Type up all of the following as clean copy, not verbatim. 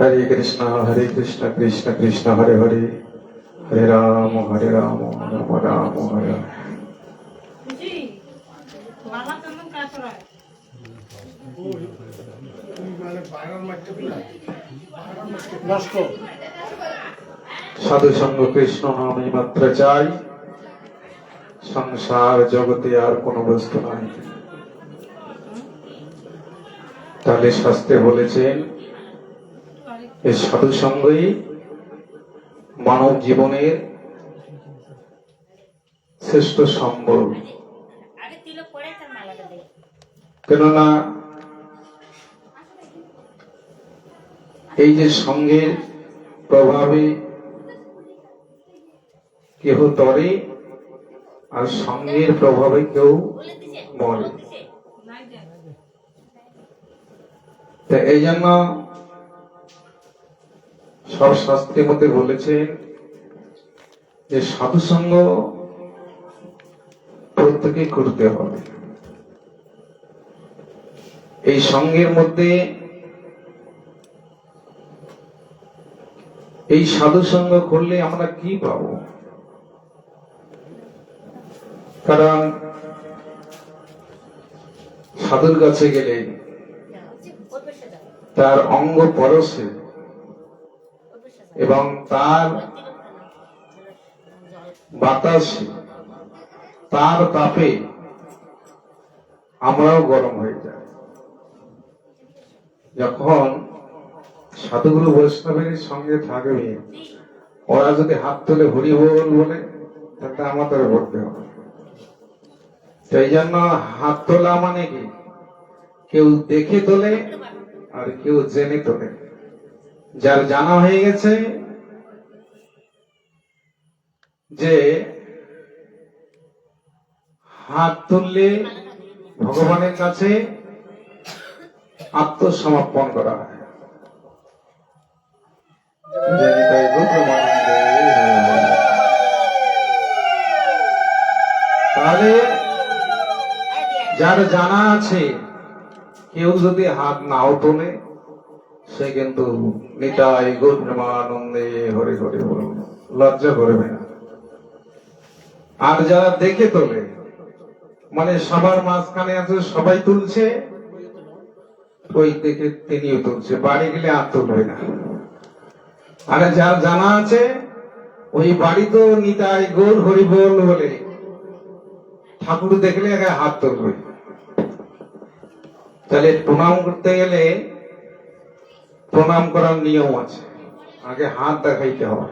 हरे कृष्ण कृष्ण कृष्ण हरे हरे हरे राम राम राम हरे हरे। साधु संग कृष्ण नामे मात्र चाই, সংসার জগতে আর কোন বস্তু নাই। তাহলে শাস্ত্রে বলেছেন এই সাধু সঙ্গই মানব জীবনের শ্রেষ্ঠ সম্বল। কেননা এই যে সঙ্গের প্রভাবে কেহ তরে আর সঙ্গের প্রভাবে কেউ মরে। এই জন্য সব শাস্ত্রের মধ্যে বলেছেন যে সাধু সঙ্গ প্রত্যেকে করতে হবে। এই সঙ্গের মধ্যে এই সাধু সঙ্গ করলে আমরা কি পাবো? কারণ সাধুর কাছে গেলে তার অঙ্গ পরশে এবং তার বাতাসে তার তাপে আমরাও গরম হয়ে যাই। যখন সাধুগুরু বৈষ্ণবের সঙ্গে থাকবে, ওরা যদি হাত তুলে হরি বল বলে, তাহলে আমাদের বলতে হবে। সেই জন্য হাত তোলা মানে কি, কেউ দেখে তোলে আর কেউ জেনে তোলে। যার জানা হয়ে গেছে যে হাত তুললে ভগবানের কাছে আত্মসমর্পণ করা হয়, তাহলে যার জানা আছে কেউ যদি হাত নাও তোলে, সে কিন্তু নিতাই গৌর প্রেমানন্দে হরে হরে বলে লজ্জা করবে না। আর যারা দেখে তোলে, মানে সবার মাঝখানে আছে, সবাই তুলছে, ওই দেখে তিনিও তুলছে, বাড়ি গেলে আর তুলবে না। আর যার জানা আছে ওই বাড়ি তো নিতাই গৌর হরি বল বলে ঠাকুর দেখলে আগে হাত তুলবে। তাহলে প্রণাম করতে গেলে প্রণাম করার নিয়ম আছে, আগে হাত দেখাইতে হবে।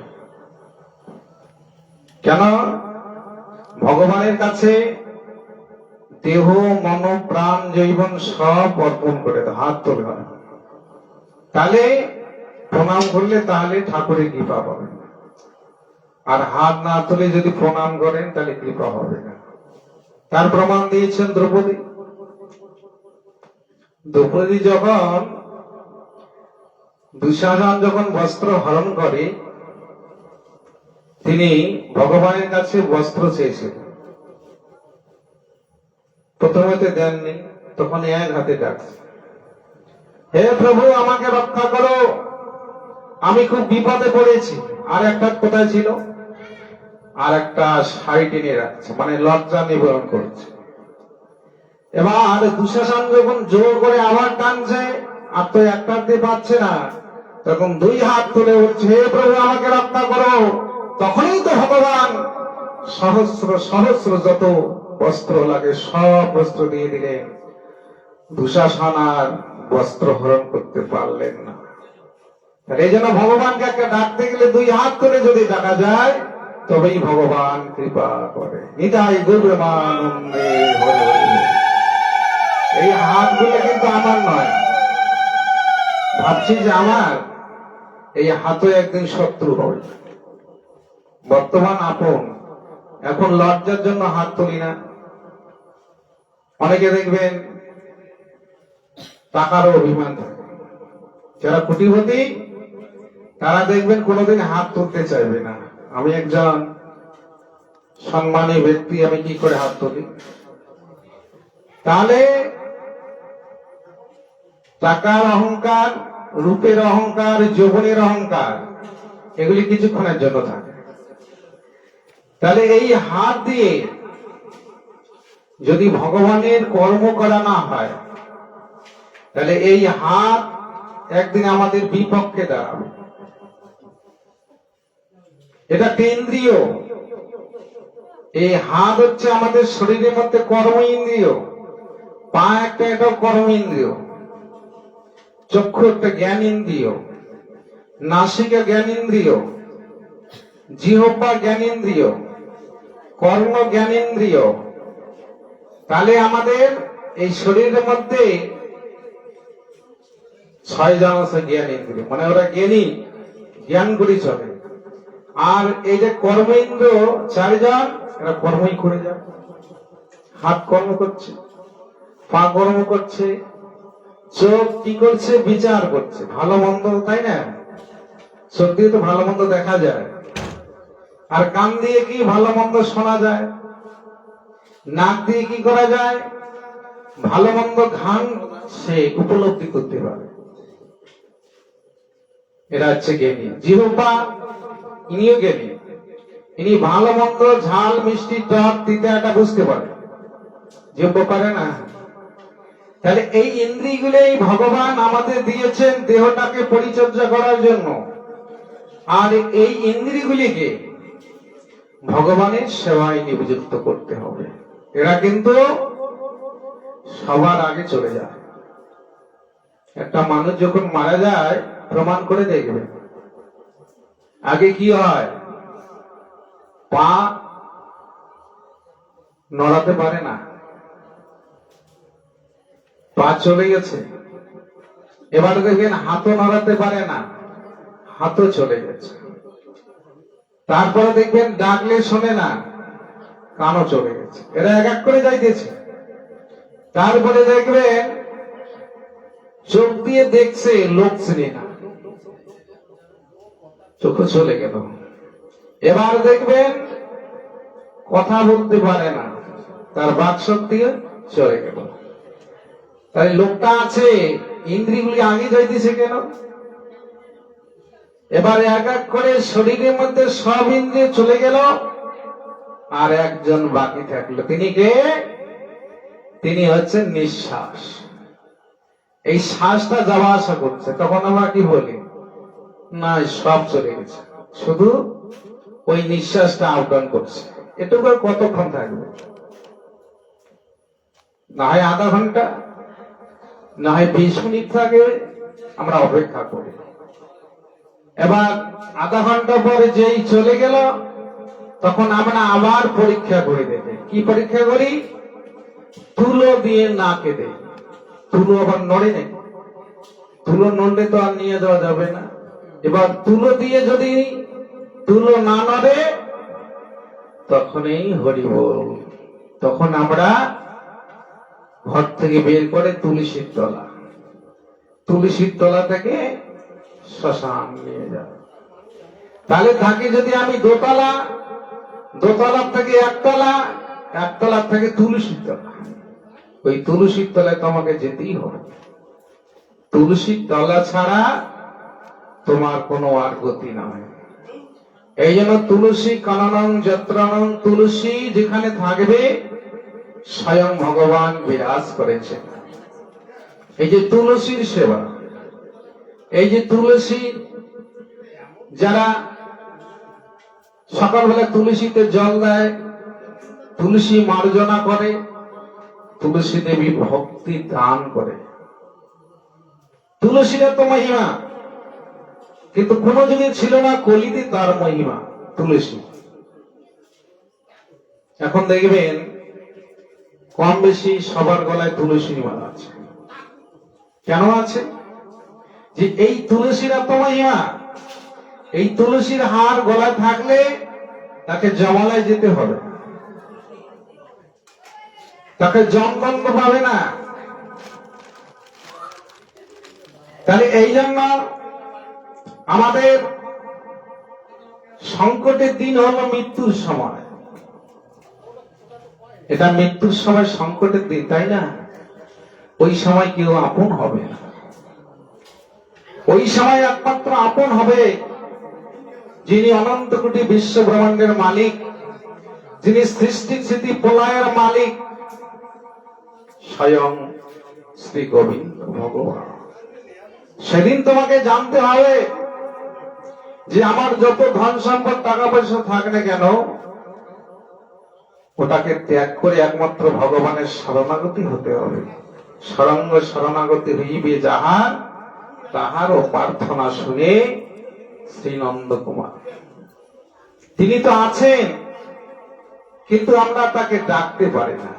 কেন? ভগবানের কাছে দেহ মন প্রাণ জৈবন সব অর্পণ করে হাত তোলে হয়। তাহলে প্রণাম করলে তাহলে ঠাকুরের কৃপা পাবে। আর হাত না তুলে যদি প্রণাম করেন তাহলে কৃপা হবে না। তার প্রমাণ দিয়েছেন দ্রৌপদী। দ্রৌপদী যখন দুঃশাসন যখন বস্ত্র হরণ করে, তিনি ভগবানের কাছে বস্ত্র চেয়েছিলেন। প্রথমে দেননি, তখন এক হাতে ডাকছে, হে প্রভু আমাকে রক্ষা করো, আমি খুব বিপদে পড়েছি। আর একটা কোথায় ছিল, আর একটা শাড়ি টেনে রাখছে, মানে লজ্জা নিবারণ করছে। এবার দুঃশাসন যখন জোর করে আবার টানছে, আর তো একটা দিয়ে পাচ্ছে না, তখন দুই হাত তুলে বলছে, হে প্রভু আমাকে রক্ষা করো। তখনই তো ভগবান সহস্র সহস্র যত বস্ত্র লাগে সব বস্ত্র দিয়ে দিলেন। দুঃশাসন আর বস্ত্র হরণ করতে পারলেন না। এই জন্য ভগবানকে একটা ডাকতে গেলে দুই হাত করে যদি ডাকা যায়, তবেই ভগবান কৃপা করে। নিতাই গৌর প্রেমানন্দে হরে হরে। এই হাতগুলো কিন্তু আমার নয়, ভাবছি যে আমার, এই হাতও একদিন শত্রু হবে। বর্তমান আপন, এখন লজ্জার জন্য হাত তুলি না। অনেকে দেখবেন টাকারও অভিমান থাকে, যারা কোটিপতি তারা দেখবেন কোনোদিন হাত তুলতে চাইবে না। আমি একজন সম্মানী ব্যক্তি, আমি কি করে হাত তুলি? তাহলে টাকার অহংকার রূপের অহংকার, যৌবনের অহংকার, এগুলি কিছুক্ষণের জন্য থাকে। তাহলে এই হাত দিয়ে যদি ভগবানের কর্ম করা না হয়, তাহলে এই হাত একদিন আমাদের বিপক্ষে দাঁড়াবে। এটা কেন্দ্রীয়। এই হাত হচ্ছে আমাদের শরীরের মধ্যে কর্ম ইন্দ্রিয়, পা একটা, এটাও কর্ম ইন্দ্রিয়, চক্ষু একটা জ্ঞান ইন্দ্রিয়, নাসিকা জ্ঞান ইন্দ্রিয়, জিহ্বা জ্ঞান ইন্দ্রিয়, কর্ণ জ্ঞান ইন্দ্রিয়। তাহলে আমাদের এই শরীরের মধ্যে 6 জন আছে জ্ঞান ইন্দ্রিয়, মানে ওরা জ্ঞানী, জ্ঞান করে চলে। আর এই যে কর্ম ইন্দ্রিয় 4 জন, এরা কর্মই করে যায়। হাত কর্ম করছে, পা কর্ম করছে, চোখ কি করছে? বিচার করছে, ভালো মন্দ, তাই না? চোখ দিয়ে তো ভালো মন্দ দেখা যায়। আর কান দিয়ে কি ভালো মন্দ শোনা যায়। নাক দিয়ে কি করা যায়? ভালো মন্দ ঘ্রাণ সে উপলব্ধি করতে পারে। এরা হচ্ছে জ্ঞানী। জিহ্বা, ইনিও জ্ঞানী। ইনি ভালো মন্দ, ঝাল, মিষ্টি, টক, তিতা এটা বুঝতে পারে, জিহ্বা পারে না। তাহলে এই ইন্দ্রিয়গুলোই ভগবান আমাদের দিয়েছেন দেহটাকে পরিচর্যা করার জন্য। আর এই ইন্দ্রিয়গুলিকে ভগবানের সেবায় নিয়োজিত করতে হবে। এরা কিন্তু সবার আগে চলে যায়। একটা মানুষ যখন মারা যায়, প্রমাণ করে দেখবে, আগে কি হয়? পা নড়াতে পারে না, পা চলে গেছে। এবার দেখবেন হাতও নড়াতে পারে না, হাতও চলে গেছে। তারপরে দেখবেন ডাকলে শোনে না, কানও চলে গেছে। এরা এক এক করে যাইতেছে। তারপরে দেখবেন চোখ দিয়ে দেখছে, লোক চিনে না, চোখে চলে গেল। এবার দেখবেন কথা বলতে পারে না, তার বাক শক্তি চলে গেল। তাই লোকটা আছে, ইন্দ্রিয়গুলি আগে যাইতেছে কেন? এবার এক এক করে শরীরের মধ্যে সব ইন্দ্রিয় চলে গেল, আর একজন বাকি থাকলো। তিনি কে? তিনি হচ্ছেন নিঃশ্বাস। এই শ্বাসটা যাওয়া আসা করছে। তখন আমরা কি বলি? না, সব চলে গেছে, শুধু ওই নিঃশ্বাসটা আপ ডাউন করছে। এটুকু কতক্ষণ থাকবে? না হয় আধা ঘন্টা, না হয় 20 মিনিট থাকবে। আমরা অপেক্ষা করি। এবার আধা ঘন্টা পরে যেই চলে গেল, তখন আমরা আবার পরীক্ষা করে দেখি। কি পরীক্ষা করি? তুলো দিয়ে নাকে দেই। তুলো আবার নড়ে নেই, তুলো নড়লে তো আর নিয়ে যাওয়া যাবে না। এবার তুলো দিয়ে যদি তুলো না নড়ে, তখনই হরি বল। তখন আমরা ঘর থেকে বের করে তুলসীর তলা, তুলসীর তলা থেকে শ্মশান নিয়ে যাব। তাহলে থাকে যদি আমি দোতলা, দোতলার থেকে একতলা, একতলার থেকে তুলসীর তলা। ওই তুলসীর তলায় তোমাকে যেতেই হবে। তুলসীর তলা ছাড়া তোমার কোনো আর গতি নয়। এই জন্য তুলসী কাননং যত্রণং, তুলসী যেখানে থাকবে স্বয়ং ভগবান বিরাজ করেছেন। এই যে তুলসীর সেবা, এই যে তুলসী, যারা সকালবেলা তুলসীতে জল দেয়, তুলসী মার্জনা করে, তুলসী দেবী ভক্তি দান করে। তুলসীরা তো মহিমা, কিন্তু কোন যুগে ছিল না কলিতে তার মহিমা তুলসী। এখন দেখবেন কম বেশি সবার গলায় তুলসী মালা আছে। কেন আছে? যে এই তুলসীর এত মহিমা। এই তুলসীর হার গলায় থাকলে তাকে জমালয় যেতে হবে, তাকে জমগন্ধ পাবে না। তাহলে এই জন্য আমাদের সংকটের দিন হলো মৃত্যুর সময়। এটা মৃত্যুর সময়, সংকটের দিন, তাই না? ওই সময় কেউ আপন হবে না। ওই সময় একমাত্র আপন হবে যিনি অনন্ত কোটি বিশ্ব ব্রহ্মাণ্ডের মালিক, যিনি সৃষ্টি স্থিতি প্রলয়ের মালিক, স্বয়ং শ্রী গোবিন্দ ভগবান। সেদিন তোমাকে জানতে হবে যে আমার যত ধন সম্পদ টাকা পয়সা থাক না কেন, ওটাকে ত্যাগ করে একমাত্র ভগবানের শরণাগতি হতে হবে। সরঙ্গ শরণাগতি হইবে যাহার, তাহারও প্রার্থনা শুনে শ্রী নন্দ কুমার। তিনি তো আছেন, কিন্তু আমরা তাকে ডাকতে পারি না,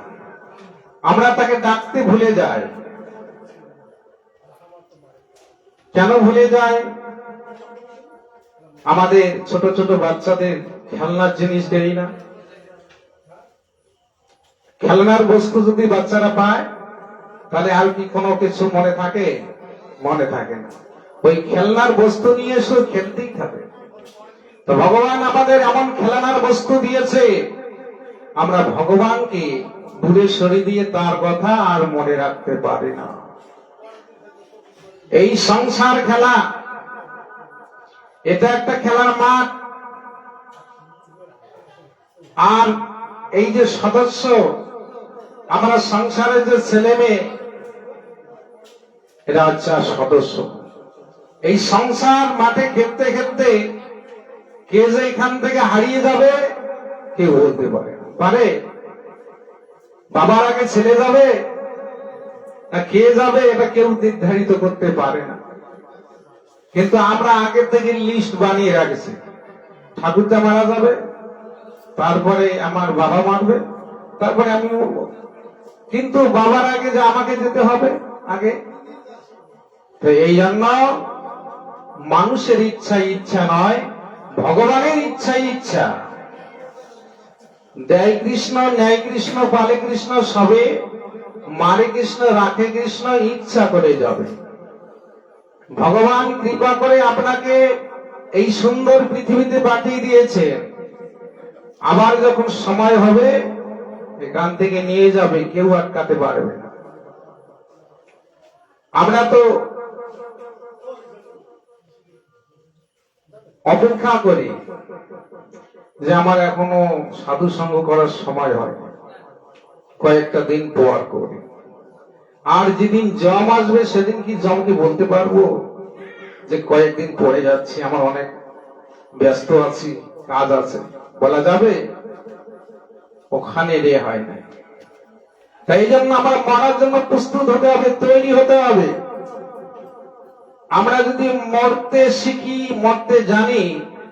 আমরা তাকে ডাকতে ভুলে যাই। কেন ভুলে যাই? আমাদের ছোট ছোট বাচ্চাদের খেলনার জিনিস দেই না। খেলনার বস্তু যদি বাচ্চারা পায়, তাহলে আর কি কোনো কিছু মনে থাকে? মনে থাকে না। ওই খেলনার বস্তু নিয়ে শুধু খেলতেই থাকে। তো ভগবান আমাদের এমন খেলনার বস্তু দিয়েছে, আমরা ভগবানকে দূরে সরিয়ে দিয়ে তার কথা আর মনে রাখতে পারি না। এই সংসার খেলা, এটা একটা খেলার মাঠ। আর এই যে সদস্য, আমরা সংসারের যে ছেলে মেয়ে, এরা হচ্ছে সদস্য। এই সংসার মাঠে খেলতে খেলতে কে যে এখান থেকে হারিয়ে যাবে কেউ বলতে পারে? বাবার আগে ছেলে যাবে না কে যাবে, এটা কেউ নির্ধারিত করতে পারে না। কিন্তু আমরা আগে থেকে লিস্ট বানিয়ে রাখছি, ঠাকুরটা মারা যাবে, তারপরে আমার বাবা মারবে, তারপরে আমি মরব। কিন্তু বাবার আগে যে আমাকে যেতে হবে আগে। তো এই জন্য মানুষের ইচ্ছাই ইচ্ছা নয়, ভগবানের ইচ্ছাই ইচ্ছা। দেয় কৃষ্ণ, ন্যায় কৃষ্ণ, পালে কৃষ্ণ, সবে মারে কৃষ্ণ, রাখে কৃষ্ণ, ইচ্ছা করে যাবে। ভগবান কৃপা করে আপনাকে এই সুন্দর পৃথিবীতে পাঠিয়ে দিয়েছে। আবার যখন সময় হবে এখান থেকে নিয়ে যাবে, কেউ আটকাতে পারবে না। আমরা তো অপেক্ষা করি যে আমার এখনো সাধু সঙ্গ করার সময় হয়, কয়েকটা দিন পর করি। আর যেদিন জম আসবে সেদিন কি জমকে বলতে পারবো যে কয়েকদিন পরে যাচ্ছি, আমার অনেক ব্যস্ত আছি, কাজ আছে? বলা যাবে? ওখানে রে হয় না। তাই জন্য আমার মরার জন্য প্রস্তুত হতে হবে, তৈরি হতে হবে। আমরা যদি মরতে শিখি, মরতে জানি,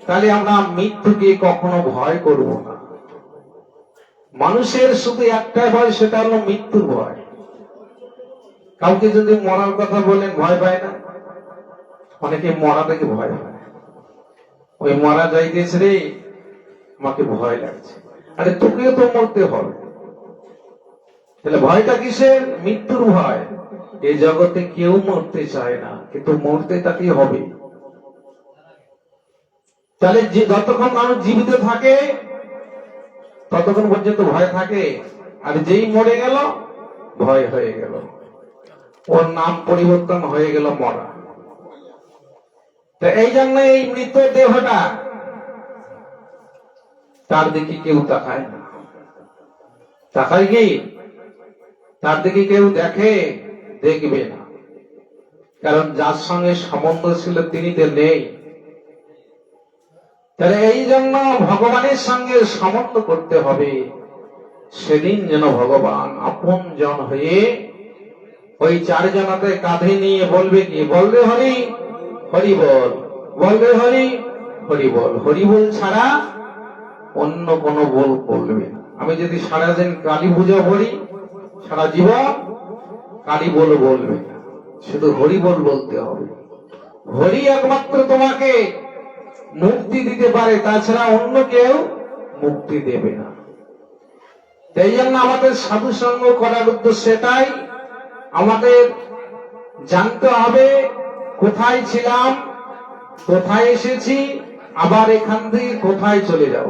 তাহলে আমরা মৃত্যুকে কখনো ভয় করব না। মানুষের শুধু একটাই ভয়, সেটা হলো মৃত্যুর ভয়। কাউকে যদি মরার কথা বলেন ভয় পায় না, অনেকে মরা থেকে ভয় পায়। ওই মরা যাইতেছে রে, আমাকে ভয় লাগছে। আরে তোকেও তো মরতে হবে, তাহলে ভয়টা কিসের? মৃত্যুর ভয়। এই জগতে কেউ মরতে চায় না, কিন্তু মরতে তাকে হবে। তাহলে যতক্ষণ মানুষ জীবিত থাকে ততক্ষণ পর্যন্ত ভয় থাকে, আর যেই মরে গেল ভয় হয়ে গেল, ওর নাম পরিবর্তন হয়ে গেল মরা। এই জন্য এই মৃত দেহটা, তার দিকে কেউ তাকায় না। তাকায় কি? তার দিকে কেউ দেখে? দেখবে না। কারণ যার সঙ্গে সম্বন্ধ ছিল তিনি তো নেই। তাহলে এই জন্য ভগবানের সঙ্গে সম্বন্ধ করতে হবে। সেদিন যেন ভগবান আপন জন হয়ে ওই চারজনাতে কাঁধে নিয়ে বলবে কি? বলবে হরি হরি বল, বলবে হরি হরি বল। হরি বল ছাড়া অন্য কোন বল বলবে না। আমি যদি সারাদিন কালী পুজো করি, সারা জীবন কালী বল বলবে না, শুধু হরি বল বলতে হবে। হরি একমাত্র তোমাকে মুক্তি দিতে পারে, তাছাড়া অন্য কেউ মুক্তি দেবে না। তাই জন্য আমাদের সাধু সঙ্গ করার উদ্দেশ্য এটাই, আমাদের জানতে হবে কোথায় ছিলাম, কোথায় এসেছি, আবার এখান থেকে কোথায় চলে যাব।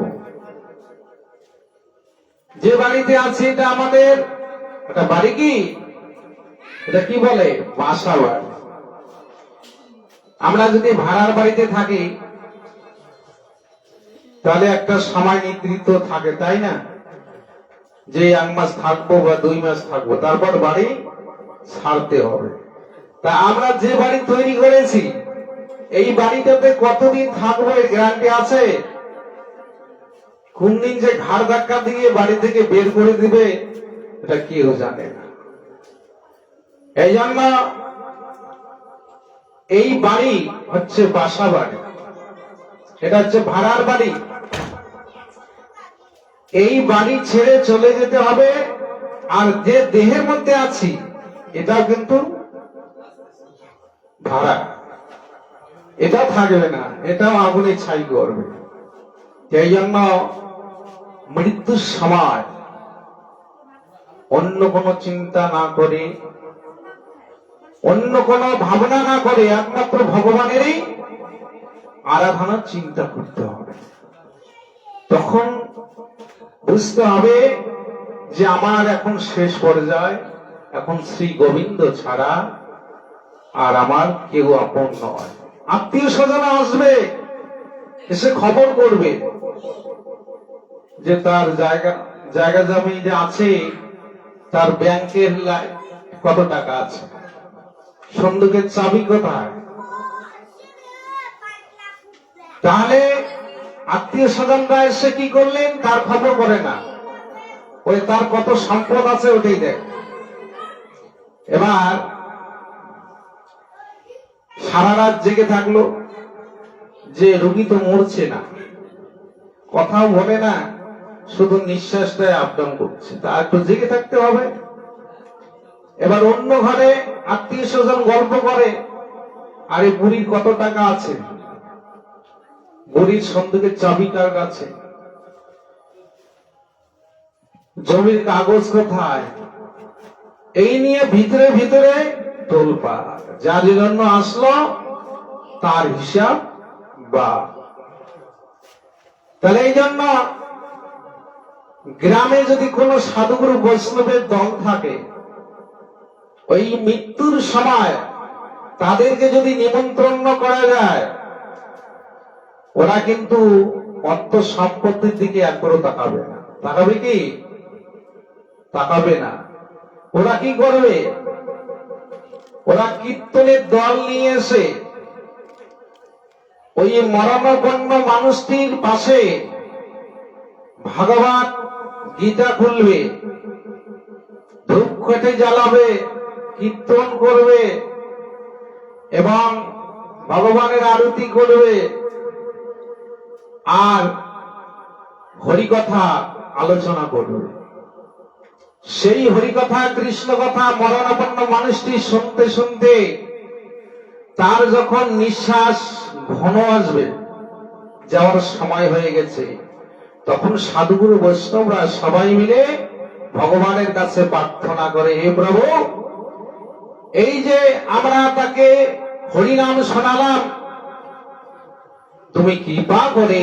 যে বাড়িতে আছি এটা আমাদের, এটা বাড়ি কি? এটা কি বলে? বাসা বাড়ি। আমরা যদি ভাড়ার বাড়িতে থাকি তাহলে একটা সময় নির্ধারিত থাকে, তাই না? যে 1 মাস থাকবো বা 2 মাস থাকবো, তারপর বাড়ি ছাড়তে হবে। তা আমরা যে বাড়ি তৈরি করেছি, এই বাড়িটাতে কতদিন থাকবো এর গ্যারান্টি আছে? কোন দিন যে ঘাড় ধাক্কা দিয়ে বাড়ি থেকে বের করে দিবে এটা কেউ জানে না। এই জন্য এই বাড়ি হচ্ছে বাসা বাড়ি, এটা হচ্ছে ভাড়ার বাড়ি। এই বাড়ি ছেড়ে চলে যেতে হবে। আর যে দেহের মধ্যে আছি এটাও কিন্তু ভাড়া, এটা থাকবে না, এটাও আগুনে ছাই করবে। এই জন্য মৃত্যুর সময় অন্য কোনো চিন্তা না করে, অন্য কোনো ভাবনা না করে একমাত্র ভগবানেরই আরাধনার চিন্তা করতে হবে। তখন বুঝতে হবে যে আমার এখন শেষ পর্যায়ে, এখন শ্রী গোবিন্দ ছাড়া আর আমার কেউ আপন নয়। আত্মীয় স্বজন আসবে, এসে খবর করবে যে তার জায়গা জমি যে আছে, তার ব্যাংকের কত টাকা আছে, সন্দুকের চাবি কোথায়। তাহলে আত্মীয় স্বজনরা এসে কি করলেন তার খবর করে না, ওই তার কত সম্পদ আছে ওটাই দেখ। এবার সারা রাত জেগে থাকলো, যে রোগী তো মরছে না, কথাও বলে না, শুধু নিঃশ্বাসটাই আপ ডাউন করছে, তা একটু জেগে থাকতে হবে। এবার অন্য ঘরে আত্মীয় স্বজন গল্প করে, আরে বুড়ির কত টাকা আছে, বুড়ির সন্দুকের চাবি কার কাছে, জমির কাগজ কোথায়, এই নিয়ে ভিতরে ভিতরে তোলপাড়। যার জন্য আসলো তার হিসাব বা। তাহলে এই জন্য গ্রামে যদি কোনো সাধুগুরু বৈষ্ণবের দল থাকে, ওই মৃত্যুর সময় তাদেরকে যদি নিমন্ত্রণ করা যায়, ওরা কিন্তু অর্থ সম্পত্তির দিকে একবারও তাকাবে না। তাকাবে কি? তাকাবে না। ওরা কি করবে? ওরা কীর্তনের দল নিয়ে এসে ওই মরণাপন্ন মানুষটির পাশে ভগবান গীতা খুলবে, ধূপকাঠি জ্বালাবে, কীর্তন করবে এবং ভগবানের আরতি করবে আর হরিকথা আলোচনা করবে। সেই হরিকথা, কৃষ্ণ কথা মরণাপন্ন মানুষটি শুনতে শুনতে তার যখন নিঃশ্বাস ঘন আসবে, যাওয়ার সময় হয়ে গেছে, তখন সাধুগুরু বৈষ্ণবরা সবাই মিলে ভগবানের কাছে প্রার্থনা করে, হে প্রভু, এই যে আমরা তাকে হরিনাম শোনালাম, তুমি কৃপা করে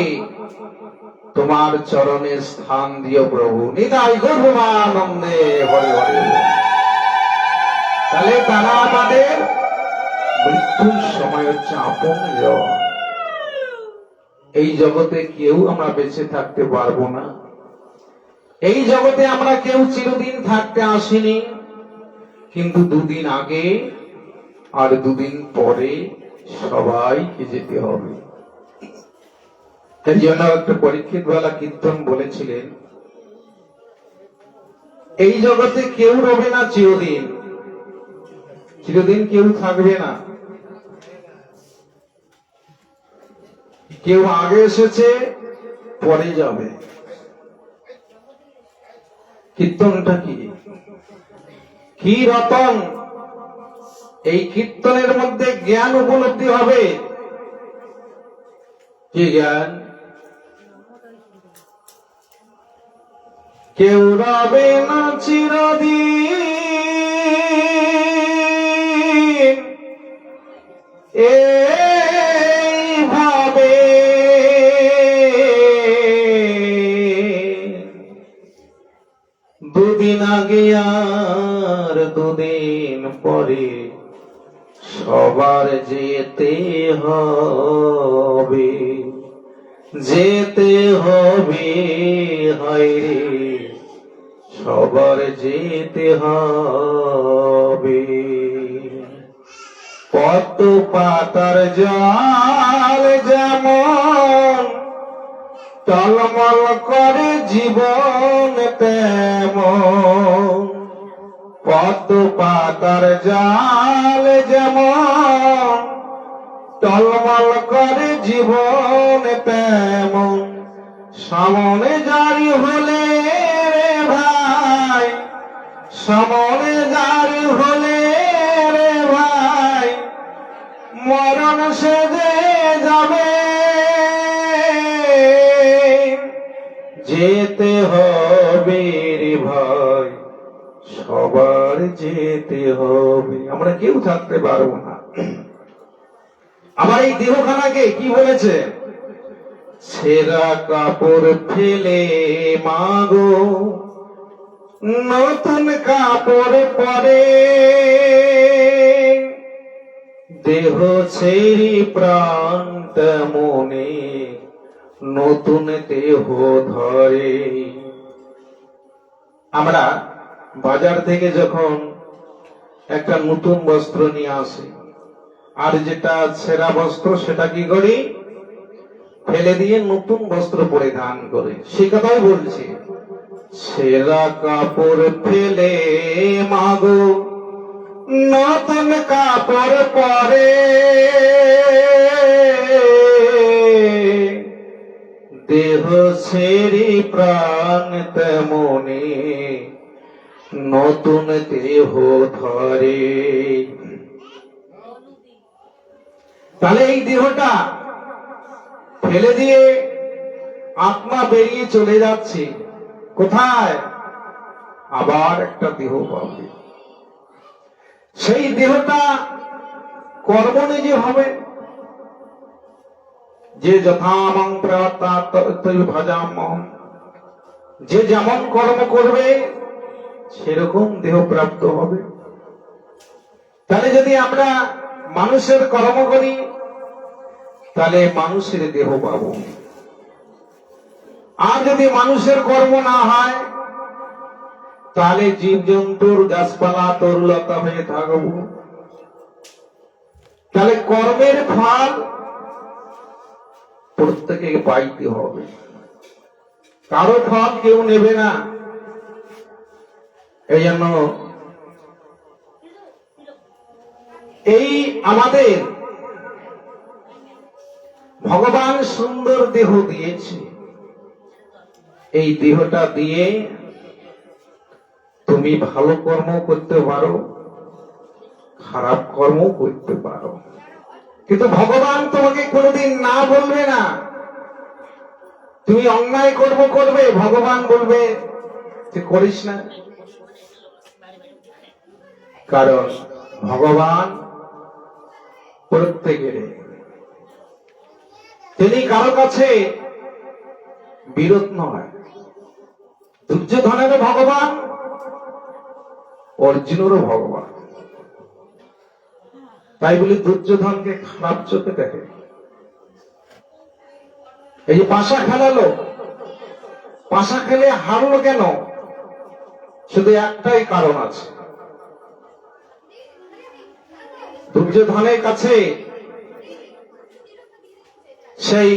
তোমার চরণে স্থান দিও প্রভু, নিতাই গৌরবানন্দে হরি হরি। তাহলে তারা আমাদের মৃত্যুর সময় হচ্ছে আপন। এই জগতে কেউ আমরা বেঁচে থাকতে পারবো না, এই জগতে আমরা কেউ চিরদিন থাকতে আসিনি, কিন্তু দুদিন আগে আর দুদিন পরে সবাইকে যেতে হবে। এই জন্য একটা পরীক্ষিত বেলা কীর্তন বলেছিলেন, এই জগতে কেউ রবে না চিরদিন, চিরদিন কেউ থাকবে না। কেউ আগে এসেছে, পরে যাবে। কীর্তনটা কি? কি রতন! এই কীর্তনের মধ্যে জ্ঞান উপলব্ধি হবে। কি জ্ঞান? কেউ রবে না চিরদিন, এইভাবে দুদিন আগে আর দুদিন পরে সবার যেতে হবে, যেতে হবে, হায় রে সবার যেতে হবে। কত পাতার জল যেমন টলমল করে জীবন তেমন, কত পাতার জাল যেমন টলমল করে জীবন তেমন, সামনে জারি হলে রে ভাই, সামনে জারি হলে রে ভাই মরণ সেজে যাবে, যেতে হবে রে ভাই সবার যেতে হবে। আমরা কেউ থাকতে পারবো না। আমার এই দেহখানাকে কি বলেছে? ছেঁড়া কাপড় ফেলে মাগো নতুন কাপড় পরে, দেহ ছেড়ি প্রাণ তেমনে নতুন দেহ ধরে। আমরা বাজার থেকে যখন একটা নতুন বস্ত্র নিয়ে আসি, আর যেটা ছেঁড়া বস্ত্র সেটা কি করি? ফেলে দিয়ে নতুন বস্ত্র পরিধান করি। সে কথাই বলছি, ছেঁড়া কাপড় ফেলে মাগো নতুন কাপড় পরে, দেহ ছেড়ি প্রাণ তেমনি নতুন দেহ ধরে। তাহলে এই দেহটা ফেলে দিয়ে আত্মা বেরিয়ে চলে যাচ্ছে কোথায়? আবার একটা দেহ পাবে। সেই দেহটা কর্ম নিজে হবে, যে যথামং ভাজামহম, যে যেমন কর্ম করবে সেরকম দেহ প্রাপ্ত হবে। তাহলে যদি আমরা মানুষের কর্ম করি তাহলে মানুষের দেহ পাব, আর যদি মানুষের কর্ম না হয় তাহলে জীবজন্তুর গাছপালা তরুলতা হয়ে থাকব। তাহলে কর্মের ফল প্রত্যেকে পাইতে হবে, কারো ফল কেউ নেবে না। এই জন্য এই আমাদের ভগবান সুন্দর দেহ দিয়েছে, এই দেহটা দিয়ে তুমি ভালো কর্ম করতে পারো, খারাপ কর্ম করতে পারো, কিন্তু ভগবান তোমাকে কোনোদিন না বলবে না। তুমি অন্যায় কর্ম করবে, ভগবান বলবে যে করিস না, কারণ ভগবান প্রত্যেকের, তিনি কারো কাছে বিরোধ নয়। দুর্যোধনেরও ভগবান, অর্জুনেরও ভগবান। তাই বলি দুর্যোধনকে খারাপ চোখে দেখে। এই যে পাশা খেলালো, পাশা খেলে হারলো কেন? শুধু একটাই কারণ আছে, দুর্যোধনের কাছে সেই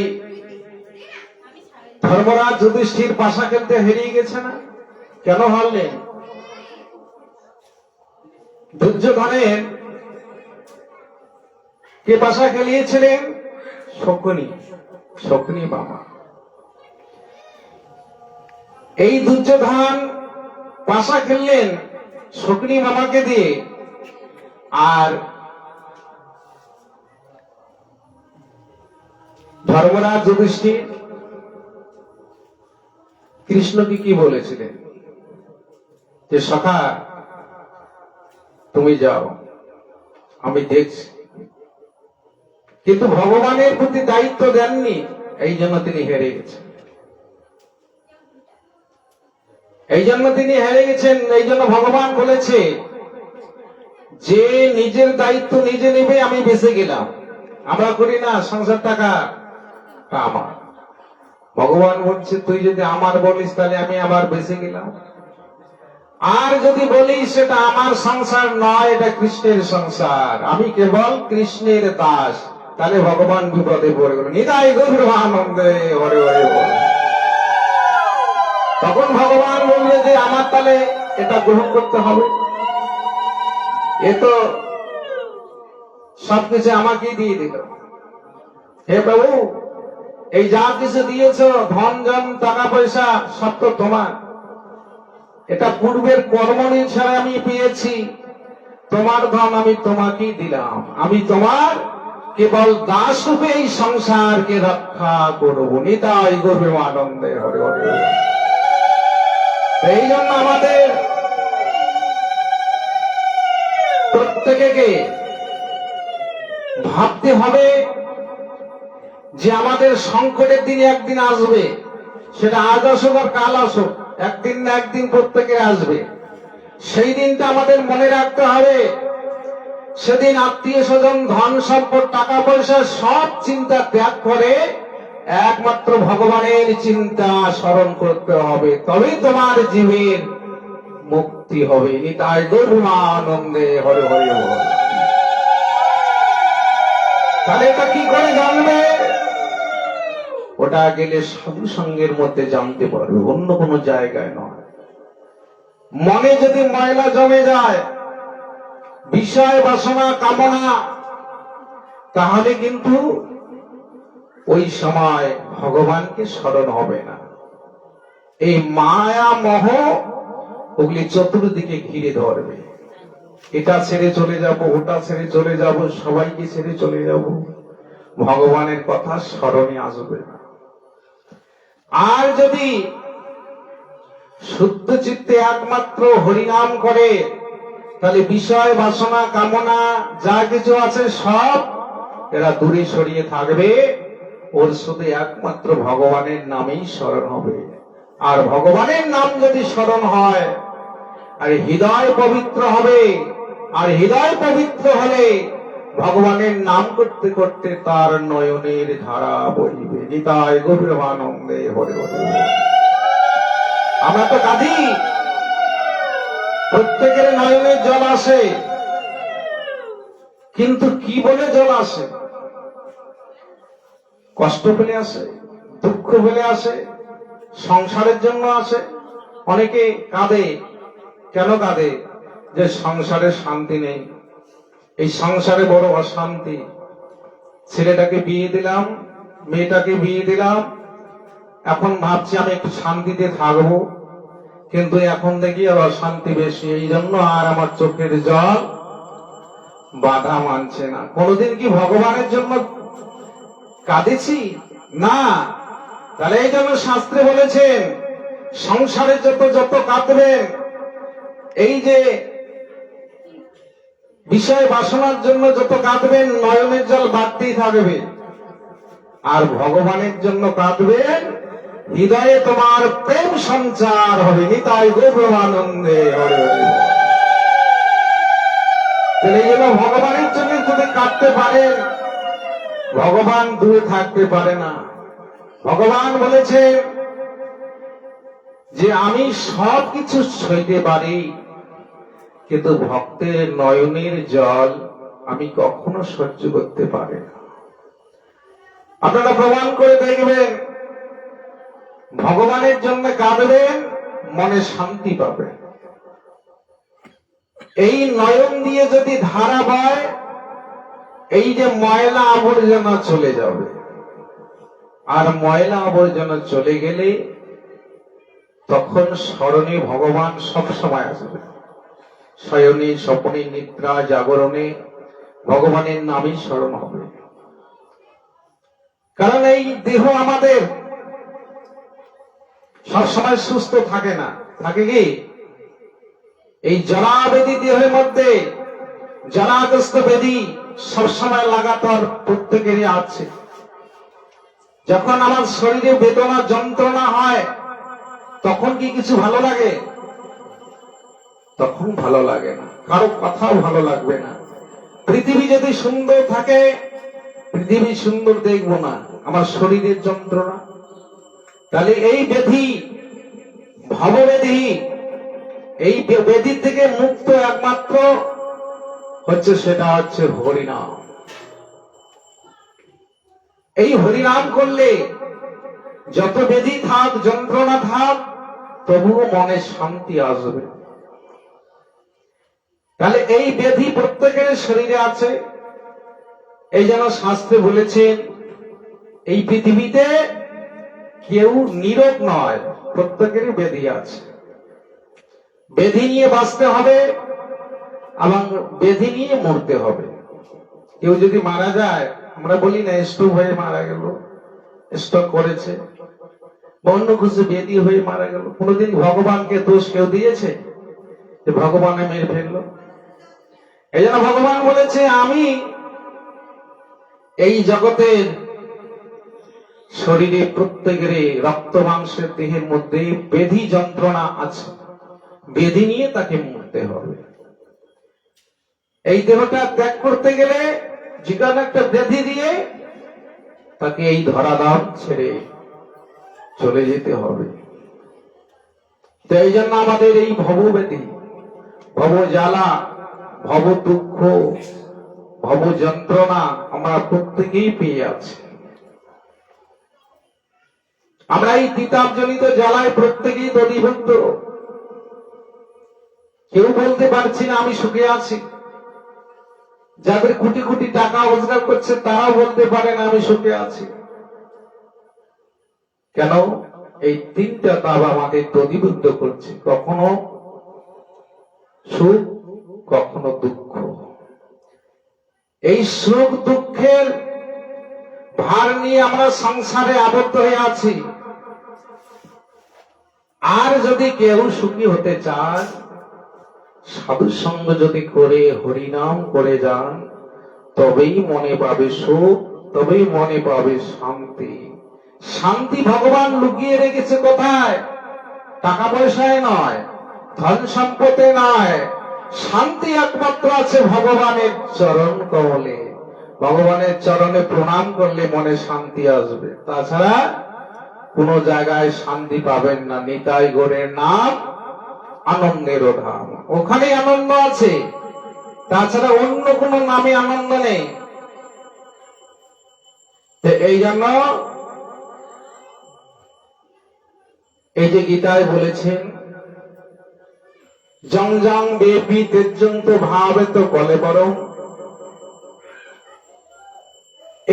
ধর্মরাজ যুধিষ্ঠির পাশা খেলতে হেরিয়ে গেছে না? কেন হারলেন? দুর্যোধনের কে পাশা খেলিয়েছিলেন? শকুনি, শকুনি মামা। এই দুর্যোধন পাশা খেললেন শকুনি মামাকে দিয়ে, আর ধর্মরাজ যুধিষ্ঠির কৃষ্ণকে কি বলেছিলেন? যে সখা তুমি যাও, আমি দেখছি। কিন্তু ভগবানের প্রতি দায়িত্ব দেননি, এই জন্য তিনি হেরে গেছেন। এই জন্য তিনি হেরে গেছেন। এই জন্য ভগবান বলেছে যে নিজের দায়িত্ব নিজে নেবে, আমি বেঁচে গেলাম। আমরা করি না, সংসার টাকা আমার। ভগবান বলছে তুই যদি আমার বলিস তাহলে আমি আবার বেঁচে গেলাম, আর যদি বলিস সেটা আমার সংসার নয়, এটা কৃষ্ণের সংসার, আমি কেবল কৃষ্ণের দাস, তাহলে ভগবান বিপদে পড়ে গেল। নিতাই গৌর আনন্দে হরে হরে বল। তখন ভগবান বলবে যে আমার তাহলে এটা গ্রহণ করতে হবে, এ তো সবকিছু আমাকেই দিয়ে দিল। হে প্রভু, এই যা কিছু দিয়েছ, ধন জন টাকা পয়সা, সব তো তোমার। এটা পূর্বের কর্মণি ছাড়া আমি পেয়েছি, তোমার ধন আমি তোমাকেই দিলাম, আমি তোমার কেবল দাস রূপে এই সংসারকে রক্ষা করবো। নিতাই গৌর আনন্দে হরে হরে। এই জন্য আমাদের প্রত্যেকে ভাবতে হবে যে আমাদের সংকটের দিন একদিন আসবে, সেটা আজ আসুক আর কাল আসুক, একদিন না একদিন প্রত্যেকের আসবে। সেই দিনটা আমাদের মনে রাখতে হবে। সেদিন আত্মীয় স্বজন, ধন সম্পদ, টাকা পয়সা সব চিন্তা ত্যাগ করে একমাত্র ভগবানের চিন্তা স্মরণ করতে হবে, তবেই তোমার জীবের মুক্তি হবে। নিতাই গৌর আনন্দে হরে হরে বল। তাহলে এটা কি করে জানবে? ওটা গেলে সাধু সঙ্গের মধ্যে জানতে পারবে, অন্য কোনো জায়গায় নয়। মনে যদি ময়লা জমে যায়, বিষয় বাসনা কামনা, তাহলে কিন্তু ওই সময় ভগবানকে স্মরণ হবে না। এই মায়া মোহ ওগুলি চতুর্দিকে ঘিরে ধরবে। এটা ছেড়ে চলে যাব, ওটা ছেড়ে চলে যাব, সবাইকে ছেড়ে চলে যাব, ভগবানের কথা স্মরণে আসবে না। আর যদি শুদ্ধ চিত্তে একমাত্র হরিনাম করে, তাহলে বিষয় বাসনা কামনা যা কিছু আছে সব এরা দূরে সরিয়ে থাকবে, ওর শুধু একমাত্র ভগবানের নামেই স্মরণ হবে। আর ভগবানের নাম যদি স্মরণ হয়, আর হৃদয় পবিত্র হবে, আর হৃদয় পবিত্র হলে ভগবানের নাম করতে করতে তার নয়নের ধারা বইবে। নিতাই গৌর আনন্দে হরে হরে। আমরা তো কাঁদি, প্রত্যেকের নয়নের জল আসে, কিন্তু কি বলে জল আসে? কষ্ট পেলে আসে, দুঃখ পেলে আসে, সংসারের জন্য আসে। অনেকে কাঁদে, কেন কাঁদে? যে সংসারে শান্তি নেই, এই সংসারে বড় অশান্তি। ছেলেটাকে বিয়ে দিলাম, মেয়েটাকে বিয়ে দিলাম, এখন ভাবছি আমি একটু শান্তিতে থাকবো, কিন্তু এখন দেখি আর অশান্তি বেশি, এই জন্য আর আমার চোখের জল বাধা মানছে না। কোনদিন কি ভগবানের জন্য কাঁদেছি? না। তাহলে এই জন্য শাস্ত্রে বলেছেন, সংসারে যত কাঁদবেন, এই যে বিষয় বাসনার জন্য যত কাঁদবেন, নয়নের জল বাড়তেই থাকবে। আর ভগবানের জন্য কাঁদবেন, হৃদয়ে তোমার প্রেম সঞ্চার হবে। নিতাই গৌর আনন্দে হরে হরে। এই জন্য ভগবানের জন্য যদি কাঁদতে পারেন, ভগবান দূরে থাকতে পারে না। ভগবান বলেছেন যে আমি সব কিছু সইতে পারি, কিন্তু ভক্তের নয়নের জল আমি কখনো সহ্য করতে পারি না। আপনারা প্রমাণ করে দেখবেন, ভগবানের জন্য কাঁদবেন, মনে শান্তি পাবেন। এই নয়ন দিয়ে যদি ধারা বয়, এই যে ময়লা আবর্জনা চলে যাবে। আর ময়লা আবর্জনা চলে গেলে তখন স্মরণে ভগবান সব সময় আসবে। শয়নে, স্বপ্নে, নিদ্রা, জাগরণে ভগবানের নামই স্মরণ হবে। কারণ এই দেহ আমাদের সবসময় সুস্থ থাকে না, থাকে কি? এই জরাবেদী দেহের মধ্যে জরাগ্রস্ত বেদী সবসময় লাগাতার প্রত্যেকেরই আছে। যখন আমার শরীরে বেদনা যন্ত্রণা হয়, তখন কি কিছু ভালো লাগে? তখন ভালো লাগে না, কারো কথাও ভালো লাগবে না। পৃথিবী যদি সুন্দর থাকে, পৃথিবী সুন্দর দেখবো না, আমার শরীরের যন্ত্রণা। তাহলে এই ব্যাধি, ভবব্যাধি, এই ব্যাধি থেকে মুক্ত একমাত্র হচ্ছে, সেটা হচ্ছে হরিনাম। এই হরিনাম করলে যত ব্যাধি থাক, যন্ত্রণা থাক, তবুও মনে শান্তি আসবে। তাহলে এই ব্যাধি প্রত্যেকের শরীরে আছে। এই জন্য শাস্ত্রে বলেছেন, এই পৃথিবীতে কেউ নীরব নয়, প্রত্যেকেরই ব্যাধি আছে। ব্যাধি নিয়ে বাঁচতে হবে এবং ব্যাধি নিয়ে মরতে হবে। কেউ যদি মারা যায়, আমরা বলি না স্ট্রোক হয়ে মারা গেল, স্ট্রোক করেছে, অন্য কিছু ব্যাধি হয়ে মারা গেল। কোনদিন ভগবানকে দোষ কেউ দিয়েছে যে ভগবানে মেরে ফেললো? এই জন্য ভগবান বলেছে, আমি এই জগতের শরীরে প্রত্যেকের রক্ত মাংসের দেহের মধ্যে ব্যাধি যন্ত্রণা আছে, ব্যাধি নিয়ে তাকে মরতে হবে। এই দেহটা ত্যাগ করতে গেলে যে কোনো একটা ব্যাধি দিয়ে তাকে এই ধরাধাম ছেড়ে চলে যেতে হবে। তো এই জন্য আমাদের এই ভবব্যাধি, ভব জ্বালা, ভব দুঃখ, ভব যন্ত্রণা আমরা প্রত্যেকেই পেয়ে আছি। আমরা এই তিতাবজনিত জ্বালায় প্রত্যেকেই দলীভূত। কেউ বলতে পারছি না আমি সুখে আছি। যাদের কোটি কোটি টাকা রোজগার করছে তারাও বলতে পারে না আমি সুখে আছি। কেন? এই তিনটা তাপ আমাদের দলীভূত করছে, কখনো সুখ, কখনো দুঃখ। এই সুখ দুঃখের ভার নিয়ে আমরা সংসারে আবদ্ধ হয়ে আছি। আর যদি কেউ সুখী হতে চায়, সাধু সঙ্গ যদি করে হরিনাম করে যান, তবেই মনে পাবে সুখ, তবেই মনে পাবে শান্তি। শান্তি ভগবান লুকিয়ে রেখেছে কোথায়? টাকা পয়সায় নয়, ধন সম্পদে নয়, শান্তি একমাত্র আছে ভগবানের চরণ কমলে। ভগবানের চরণে প্রণাম করলে মনে শান্তি আসবে, তাছাড়া কোন জায়গায় শান্তি পাবেন না। নিতাই গৌরের নাম আনন্দের ধাম, ওখানে আনন্দ আছে, তাছাড়া অন্য কোন নামে আনন্দ নেই। এই জন্য এই যে গীতায় বলেছেন, জং জং বেপি তেজন্ত ভাবে তো কলে বরং।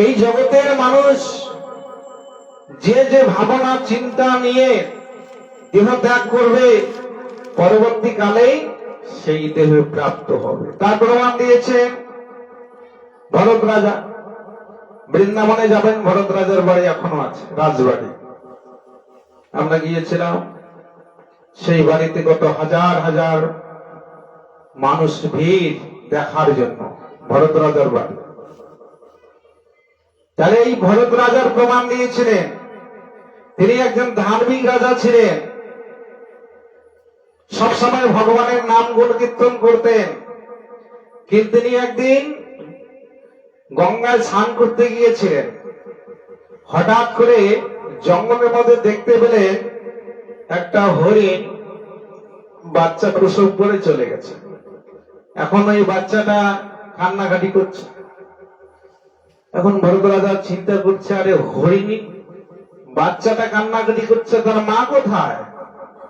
এই জগতের মানুষ যে যে ভাবনা চিন্তা নিয়ে দেহ ত্যাগ করবে, পরবর্তীকালে সেই দেহ প্রাপ্ত হবে। তার প্রমাণ দিয়েছে ভরত রাজা। বৃন্দাবনে যাবেন, ভরত রাজার বাড়ি এখনো আছে, রাজবাড়ি। আমরা গিয়েছিলাম, সেই বাড়িতে কত হাজার হাজার মানুষ ভিড় দেখার জন্য, ভরত রাজার বাড়ি। তাহলে এই ভরত রাজার প্রমাণ দিয়েছিলেন, তিনি একজন ধার্মিক রাজা ছিলেন, সবসময় ভগবানের নাম গুণ কীর্তন করতেন। কিন্তু তিনি একদিন গঙ্গায় স্নান করতে গিয়েছিলেন, হঠাৎ করে জঙ্গলের মধ্যে দেখতে পেলেন একটা হরিণ বাচ্চা প্রসব করে চলে গেছে। এখন ওই বাচ্চাটা কান্নাকাটি করছে। এখন ভরত রাজা চিন্তা করছে, আরে হরিণী বাচ্চাটা কান্নাকাটি করছে, তার মা কোথায়?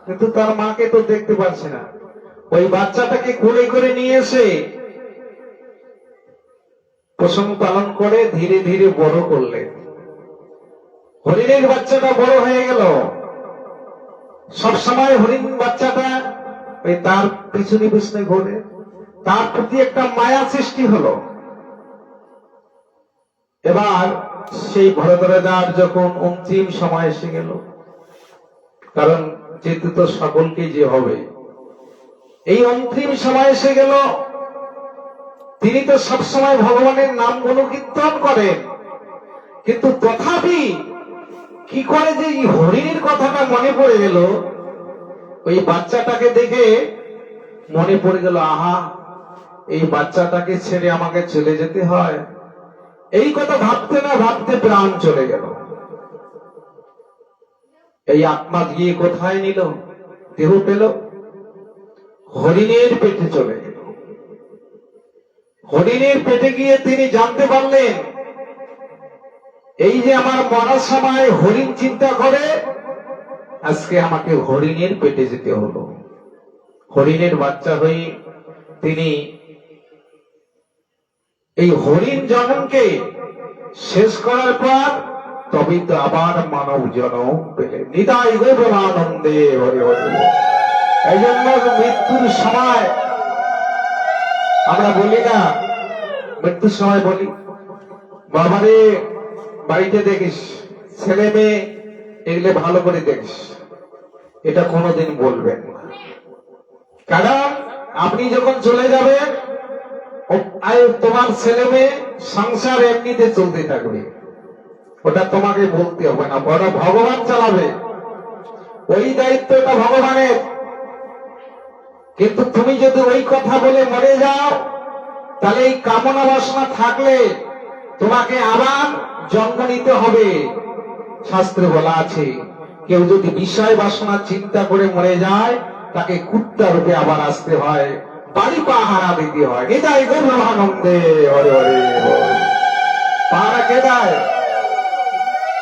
কিন্তু তার মাকে তো দেখতে পাচ্ছে না। ওই বাচ্চাটাকে কোলে করে নিয়ে এসে পোষণ পালন করে ধীরে ধীরে বড় করলেন। হরিণের বাচ্চাটা বড় হয়ে গেল। সবসময় হরিণ বাচ্চাটা ওই তার পিছনে পিছনে ঘোরে, তার প্রতি একটা মায়া সৃষ্টি হলো। এবার সেই ভরত রাজার যখন অন্তিম সময় এসে গেল, কারণ যেহেতু তো সকলকে যে হবে, এই অন্তিম সময় এসে গেল। তিনি তো সবসময় ভগবানের নাম গুণকীর্তন করেন, কিন্তু তথাপি কি করে যে এই হরিণের কথাটা মনে পড়ে গেল, ওই বাচ্চাটাকে দেখে মনে পড়ে গেল, আহা, এই বাচ্চাটাকে ছেড়ে আমাকে চলে যেতে হয়। এই কথা ভাবতে না ভাবতে প্রাণ চলে গেল। এই আত্মা গিয়ে কোথায় নিল? দেহ পেল? হরিণের পেটে চলে গেল। হরিণের পেটে গিয়ে তিনি জানতে পারলেন, এই যে আমার মরার সময় হরিণ চিন্তা করে, আজকে আমাকে হরিণের পেটে যেতে হলো। হরিণের বাচ্চা হয়ে তিনি এই হরিণ জন্মকে শেষ করার পর তবেই তো আবার মানব জন্ম পেলেন। নিতাই গৌরানন্দে হরি হরি। এই জন্য মৃত্যুর সময় আমরা বলি না, মৃত্যুর সময় বলি, বাবারে বাড়িতে দেখিস, ছেলে মেয়ে এগুলো ভালো করে দেখিস, এটা কোনোদিন বলবেন না। কারণ আপনি যখন চলে যাবেন, তোমার ছেলে মেয়ে সংসার এমনিতে চলতে থাকবে, ওটা তোমাকে বলতে হবে না, ওটা ভগবান চালাবে, ওই দায়িত্বটা ভগবানের। কিন্তু তুমি যদি ওই কথা বলে মরে যাও, তাহলে এই কামনা বাসনা থাকলে তোমাকে আবার জন্ম নিতে হবে। শাস্ত্রে বলা আছে, কেউ যদি বিষয় বাসনা চিন্তা করে মরে যায়, তাকে কুত্তা রূপে আবার আসতে হয়, বাড়ি পাহারা দিতে হয়। নিতাই গৌরানন্দে হরে হরে। পাহারা কে দেয়?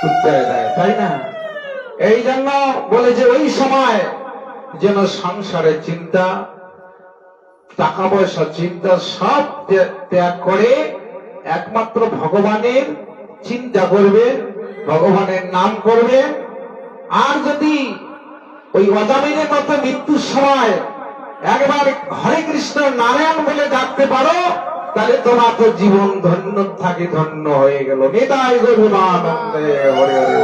কুত্তায় দেয়, তাই না? এই জন্য বলে যে ওই সময় যেন সংসারের চিন্তা, টাকা পয়সার চিন্তা সব ত্যাগ করে একমাত্র ভগবানের চিন্তা করবে, ভগবানের নাম করবে। আর যদি ওই অজামিনের মতো মৃত্যুর সময় একবার হরে কৃষ্ণ নারায়ণ বলে ডাকতে পারো, তাহলে তোমার তো জীবন ধন্য থাকে, ধন্য হয়ে গেল। নিতাই গৌরানন্দে হরে হরে।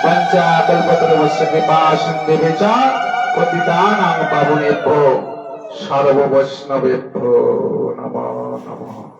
পঞ্চা কল্পতরুশ্চ কৃপা সিন্ধুবে চ পতিতানাং পাবনেভ্যো সর্ব বৈষ্ণবেভ্যো নমো নমঃ।